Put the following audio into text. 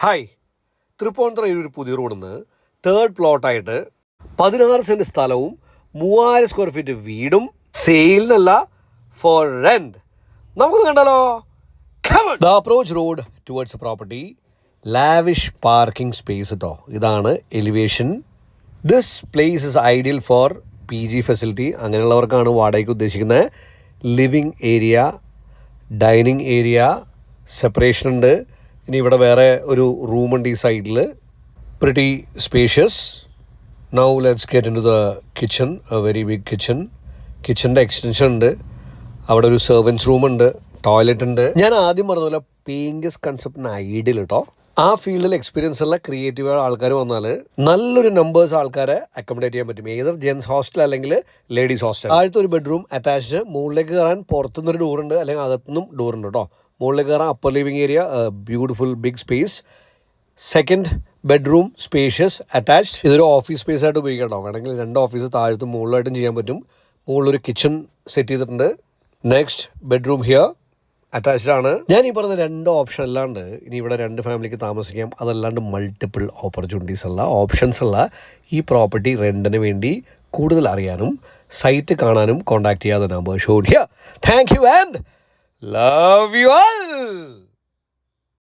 Hi, തൃപ്പൂണിത്തുറയിൽ ഒരു പുതിയ റോഡിൽ നിന്ന് തേർഡ് പ്ലോട്ടായിട്ട് 16 സെൻറ്റ് സ്ഥലവും 3000 സ്ക്വയർ ഫീറ്റ് വീടും സെയിലിനല്ല ഫോർ റെൻറ്റ്. നമുക്ക് കണ്ടാലോ? The approach road towards property, lavish parking space കേട്ടോ. ഇതാണ് elevation. This place is ideal for PG facility. അങ്ങനെയുള്ളവർക്കാണ് വാടകയ്ക്ക് ഉദ്ദേശിക്കുന്നത്. Living area, dining area separation ഉണ്ട്. ഇനി ഇവിടെ വേറെ ഒരു റൂമുണ്ട് ഈ സൈഡിൽ. Pretty spacious. Now let's get into the kitchen. A very big kitchen. കിച്ചൻ്റെ എക്സ്റ്റൻഷൻ ഉണ്ട്. അവിടെ ഒരു സെർവൻസ് റൂമുണ്ട്, ടോയ്ലറ്റ് ഉണ്ട്. ഞാൻ ആദ്യം പറഞ്ഞ പോലെ പേയിങ് ഗസ്റ്റ് കൺസെപ്റ്റിന് ഐഡിയൽ കേട്ടോ. ആ ഫീൽഡിൽ എക്സ്പീരിയൻസ് ഉള്ള ക്രിയേറ്റീവ് ആൾക്കാർ വന്നാൽ നല്ലൊരു നമ്പേഴ്സ് ആൾക്കാരെ അക്കോമഡേറ്റ് ചെയ്യാൻ പറ്റും. ഏതർ ജെൻസ് ഹോസ്റ്റൽ അല്ലെങ്കിൽ ലേഡീസ് ഹോസ്റ്റൽ. ആദ്യത്തെ ഒരു ബെഡ്റൂം അറ്റാച്ച്ഡ്. മുകളിലേക്ക് കയറാൻ പുറത്തുനിന്നൊരു ഡോറുണ്ട്, അല്ലെങ്കിൽ അകത്തുനിന്നും ഡോറുണ്ട് കേട്ടോ. മുകളിലേക്ക് കയറാൻ upper living area, beautiful big space. Second bedroom spacious attached. ഇതൊരു ഓഫീസ് സ്പേസ് ആയിട്ട് ഉപയോഗിക്കാം കേട്ടോ. വേണമെങ്കിൽ 2 ഓഫീസ് താഴത്തും മുകളിലായിട്ടും ചെയ്യാൻ പറ്റും. മുകളിലൊരു കിച്ചൺ സെറ്റ് ചെയ്തിട്ടുണ്ട്. നെക്സ്റ്റ് ബെഡ്റൂം ഹിയർ അറ്റാച്ച്ഡ് ആണ്. ഞാൻ ഈ പറഞ്ഞ 2 ഓപ്ഷൻ അല്ലാണ്ട് ഇനി ഇവിടെ 2 ഫാമിലിക്ക് താമസിക്കാം. അതല്ലാണ്ട് മൾട്ടിപ്പിൾ ഓപ്പർച്യൂണിറ്റീസ് ഉള്ള ഓപ്ഷൻസ് ഉള്ള ഈ പ്രോപ്പർട്ടി റെൻറ്റിന് വേണ്ടി കൂടുതൽ അറിയാനും സൈറ്റ് കാണാനും കോൺടാക്ട് ചെയ്യാതെ number showed here. Thank you and love you all.